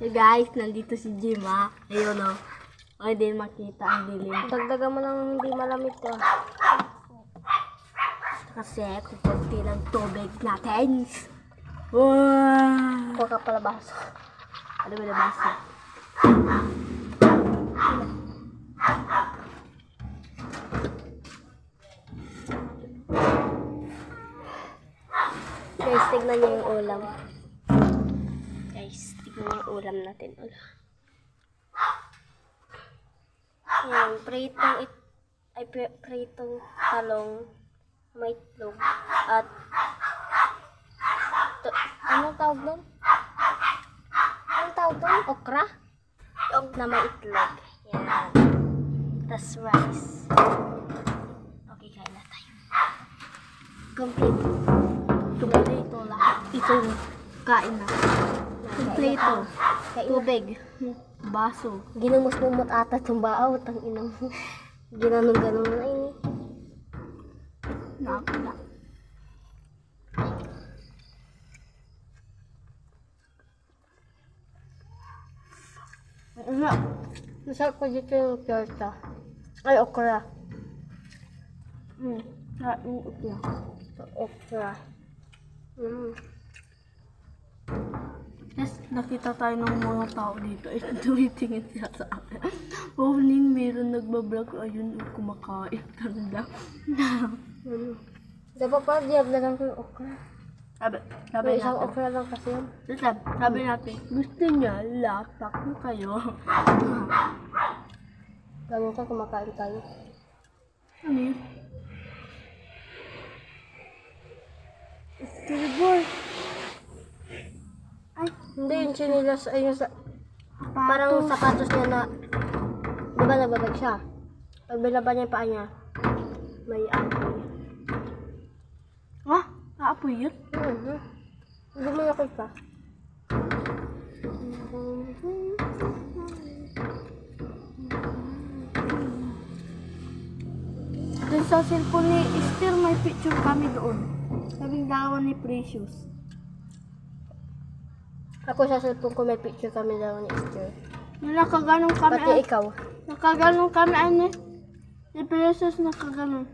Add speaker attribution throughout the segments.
Speaker 1: Hey guys, nandito si Jim ha. Ayun o. Okay din makita ang dilim.
Speaker 2: Dagdagan mo ng hindi malamig to.
Speaker 1: Kasi kukunti ng tubig natin. Wow!
Speaker 2: Huwag ka pala baso.
Speaker 1: Ano ba nabasa?
Speaker 2: Guys, tignan niyo yung ulam. Guys, tignan niyo yung ulam natin. Yan, pritong talong, may itlog, at anong tawag doon? Anong tawag doon? Okra? Yung na may itlog. Yan. Tas rice. Okay, kain na tayo. Complete.
Speaker 1: Kompleto lahat. Itong kain na. Kompleto. Tubig. Baso.
Speaker 2: Ginumos-mumot ata itong baaw. Tang inang. Ginanong-ganon na ini.
Speaker 1: Nakakala.
Speaker 2: Masarap ko dito yung torta. Ay, okra.
Speaker 1: Kain okra.
Speaker 2: Okra.
Speaker 1: Yes, nakita tayo ng mga tao dito. Eh, tumitingin siya sa akin. Pauling meron nagbablog. Ayun, kumakain. Ganda.
Speaker 2: Dapat pa, diablagan ko yung okra.
Speaker 1: Sabi
Speaker 2: May isang
Speaker 1: natin.
Speaker 2: okra lang kasi yun.
Speaker 1: Sabi natin, gusto niya, lapak mo kayo.
Speaker 2: Ganun ka, kumakain tayo.
Speaker 1: Ano yun? Terrible. Ay,
Speaker 2: Hindi, yung chinilas, ay yung parang sapatos niya na, di ba nababag siya? Pag binaba niya yung paa niya, may apoy.
Speaker 1: ah, naapoy yun?
Speaker 2: Hindi mo nakita.
Speaker 1: Doon sa cellphone ni Esther, may picture kami doon. Sabing dalawa ni Precious.
Speaker 2: Ako sa cellphone ko may picture kami daw ni Esther.
Speaker 1: Nakaganon kami.
Speaker 2: Pati ikaw.
Speaker 1: Nakaganon kami, ano? Si Precious nakaganon.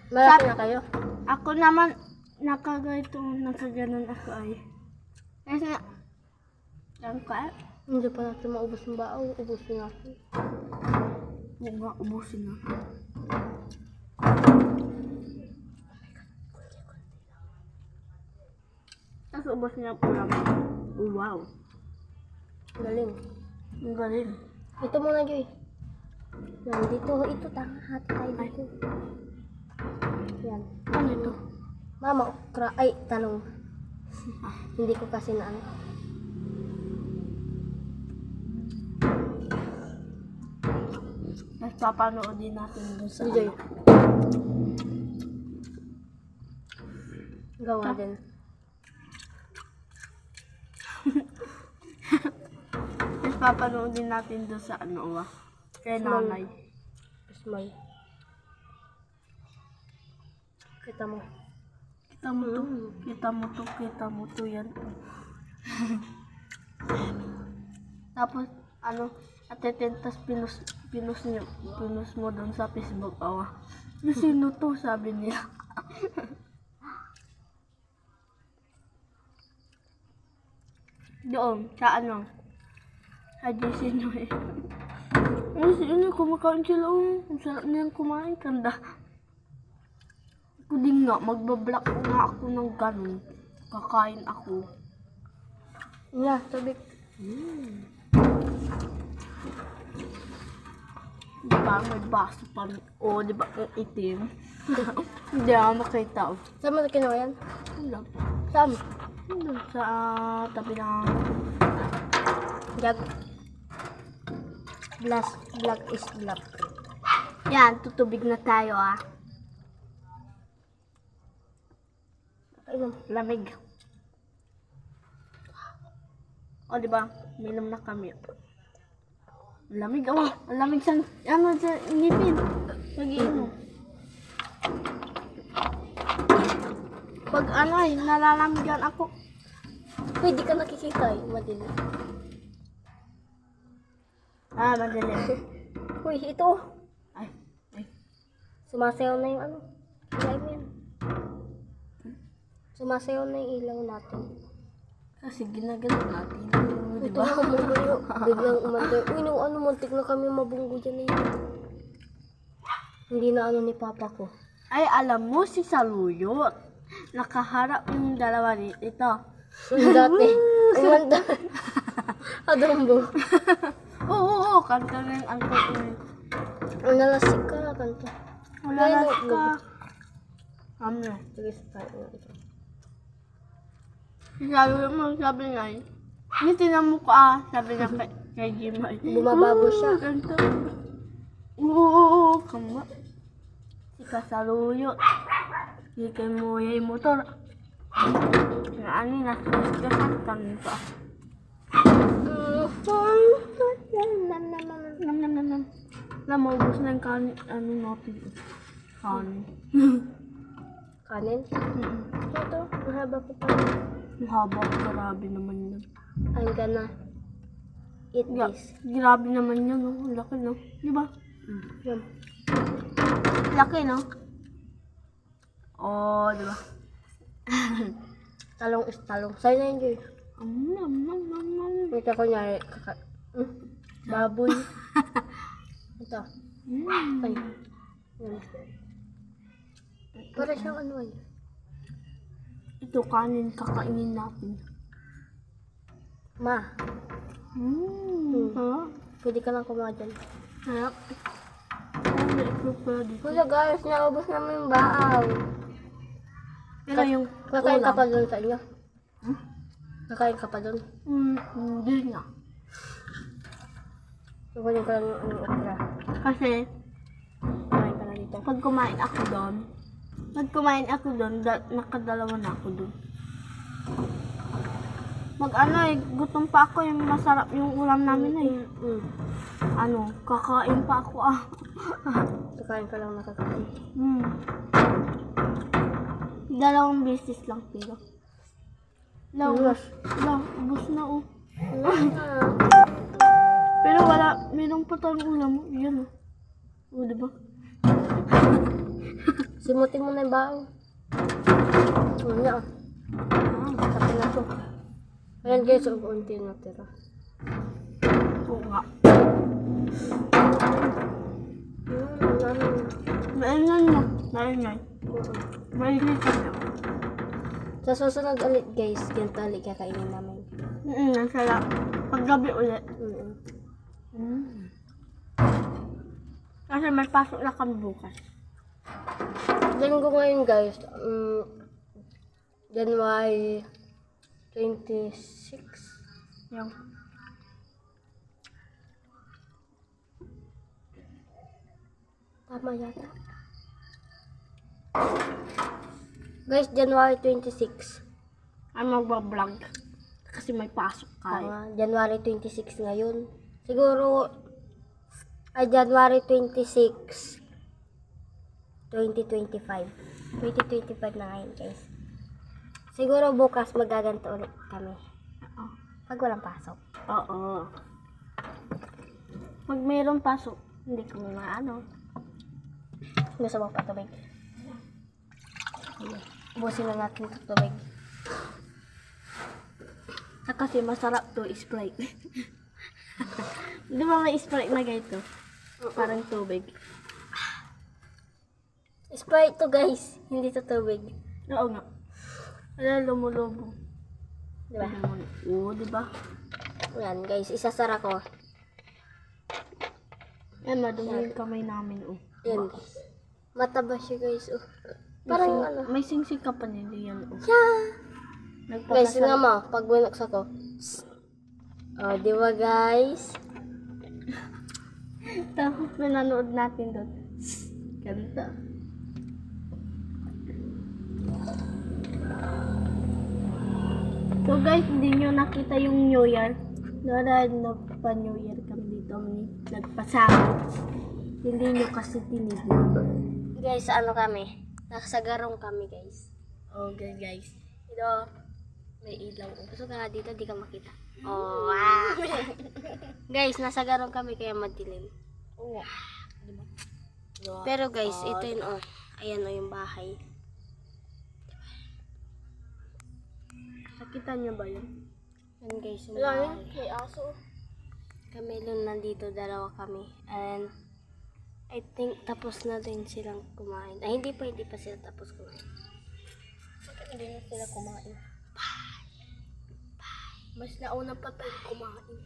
Speaker 2: Malaki na kayo.
Speaker 1: Ako naman, nakaganon ako ay. Kasi nga, lang ka,
Speaker 2: Hindi pa natin maubos yung baaw. Ubusin natin.
Speaker 1: huwag nga ubusin na. Tapos ubos niya po namin. Oh, wow.
Speaker 2: Galing.
Speaker 1: Ang galing.
Speaker 2: Ito muna, Joy. Yan, dito. Ito, tama. Hati tayo dito. Yan.
Speaker 1: Ano ito?
Speaker 2: Mama, okra. Ay, talong. Hindi ko kasi na ano.
Speaker 1: Tapos papanood din natin doon sa
Speaker 2: Joy.
Speaker 1: ano.
Speaker 2: Gawa din.
Speaker 1: Tapos papanood din natin doon sa ano, kay nanay.
Speaker 2: Smile. Kita mo.
Speaker 1: Kita mo to, kita mo to, kita mo to, yan. Tapos, ano, atetentas pinus mo doon sa Facebook, awa. Sino to, sabi niya. Doon, sa ano, sa sino eh. Ay, sino, kumakain sila, oh. Ang sarap nilang kumain, kanda. Ako din nga, magbablock nga ako ng ganun. Kakain ako.
Speaker 2: Yeah, tubig.
Speaker 1: Diba, may baso pa. O, diba, ang itim. Hindi ako makita.
Speaker 2: Saan mo kinuha yan?
Speaker 1: Wala.
Speaker 2: Saan?
Speaker 1: Doon sa tabi ng...
Speaker 2: Jag. Black is black.
Speaker 1: Yan, tutubig na tayo ah.
Speaker 2: Ayun.
Speaker 1: Lamig. O, diba? Minom na kami. Lamig, oh. Lamig sa, ano, sa ngipin. Lagi, ano. Pag ano eh, nalalamigyan ako.
Speaker 2: Uy, di ka nakikita eh. Madilim.
Speaker 1: Ah, madilim.
Speaker 2: Uy, ito.
Speaker 1: Ay, ay.
Speaker 2: Sumasayaw na yung ano. Ilaw mo yan. Sumasayaw na yung ilaw natin.
Speaker 1: Kasi ginagalaw natin. Di
Speaker 2: Ito
Speaker 1: ba?
Speaker 2: nga, mamayo. Biglang umandar. Uy, nung ano, muntik na kami mabunggo dyan na yun. Hindi na ano ni papa ko.
Speaker 1: Ay, alam mo si Saluyot. Nakaharap yung dalawa ito.
Speaker 2: Yung dati. Umandar. Adambo.
Speaker 1: Oo, kanta na yung angkot mo.
Speaker 2: Ang nalasik ka, kanta.
Speaker 1: Wala na ka. Ano?
Speaker 2: Sige, sa tayo na ito.
Speaker 1: Sabi niya, hindi tinamukha, sabi niya kay Jimay.
Speaker 2: Bumababo siya.
Speaker 1: Ganito. Oo, kama. Si Kasaluyot. Si kay Moya yung motor. Na ano, nasa kanto. Nam, nam, nam, nam. Maubos na yung kanin, ano natin. Kanin.
Speaker 2: Kanin? Ito, mahaba pa pa.
Speaker 1: Ang haba, grabe naman yan.
Speaker 2: I'm gonna eat
Speaker 1: Yeah,
Speaker 2: this.
Speaker 1: grabe naman yan, no? Ang laki, no? Di ba?
Speaker 2: Yan.
Speaker 1: Laki, no? Oh, di ba?
Speaker 2: Talong is talong. Sa'yo na yun, Joy.
Speaker 1: Nam, nam, nam, nam.
Speaker 2: Ito ko nyari. Baboy. Ito. Ay. Yan. Para siyang ano ay.
Speaker 1: Ito, kanin, kakainin natin.
Speaker 2: Ma,
Speaker 1: Ha?
Speaker 2: pwede ka lang kumain dyan.
Speaker 1: Sarap. Ano, i-prepare dito.
Speaker 2: Kuya guys, naubos namin yung baaw.
Speaker 1: Pero yung
Speaker 2: Kakain ka
Speaker 1: ulam.
Speaker 2: pa doon sa inyo? Kakain ka pa doon?
Speaker 1: Hindi nga.
Speaker 2: Kukunin ko lang yung ano, okra.
Speaker 1: Kasi,
Speaker 2: Kumain ka na dito.
Speaker 1: pag kumain ako doon, nakadalawa na ako doon. Gutom pa ako, yung masarap yung ulam namin eh. Kakain pa ako
Speaker 2: Kakain ka lang nakakain.
Speaker 1: Dalawang beses lang pero. Ubus na oh. Pero mayroong pa tayong ulam. Yan oh. O, diba?
Speaker 2: Simutin mo na yung baaw. Ano na Sabi na to. Ayan guys, unti na tira.
Speaker 1: Oo nga.
Speaker 2: Ano?
Speaker 1: Maingay mo. Maingay. Maingay ka na.
Speaker 2: Sa susunod ulit guys, ganito ulit kakainin namin.
Speaker 1: Ang sarap. Paggabi ulit. Kasi may pasok na kami bukas.
Speaker 2: Linggo ngayon guys, January 26.
Speaker 1: Yung.
Speaker 2: Tama yata. Guys, January 26.
Speaker 1: Ay magbablog. Kasi may pasok ka.
Speaker 2: Tama, January 26 ngayon. Siguro, ay January 26, 2025. 2025 na ngayon guys. Siguro bukas magaganto ulit kami. Pag walang pasok.
Speaker 1: Oo. Pag mayroong pasok, hindi ko maano.
Speaker 2: Gusto mo pa tubig? Ubusin na natin ito tubig.
Speaker 1: Kasi masarap to, Sprite. Di ba may Sprite na ganito? Parang tubig.
Speaker 2: Sprite to guys, hindi to tubig.
Speaker 1: Oo nga. Wala lumulubo.
Speaker 2: Diba?
Speaker 1: Oo, diba?
Speaker 2: Yan guys, isasara ko.
Speaker 1: Yan, madumi yung kamay namin, oh.
Speaker 2: Yan guys. Mataba siya guys, oh. Parang ano.
Speaker 1: May singsing ka pa nila yan, oh.
Speaker 2: Yeah! Guys, nga mo, pag binuksan ko. Oh, di ba guys?
Speaker 1: Tapos pinanood natin doon. Ganda. So guys, hindi nyo nakita yung New Year. Nagpa-New Year kami dito. Nagpasakot. Hindi nyo kasi tinignan.
Speaker 2: Guys, ano kami? Nakasagarong kami guys.
Speaker 1: Oh, guys. Ito, may ilaw.
Speaker 2: Pasok ka nga dito, di ka makita. Oh, wow. Guys, nasa garong kami kaya madilim.
Speaker 1: Oo. Diba? Diba?
Speaker 2: Pero guys, ito yun oh. Ayan oh yung bahay.
Speaker 1: Nakita niyo ba yun?
Speaker 2: Yan guys, yung
Speaker 1: Wala yun.
Speaker 2: bahay.
Speaker 1: May aso.
Speaker 2: Kami lang nandito, dalawa kami. And I think tapos na din silang kumain. Ay, hindi pa sila tapos kumain.
Speaker 1: Bakit hindi na sila kumain? Mas nauna pa tayo kumain.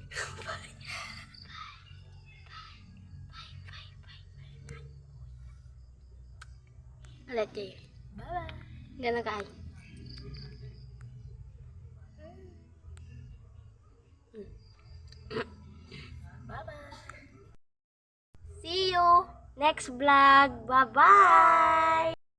Speaker 2: Alat kayo.
Speaker 1: Bye-bye.
Speaker 2: Gano'n kaay.
Speaker 1: Bye-bye.
Speaker 2: See you next vlog. Bye-bye!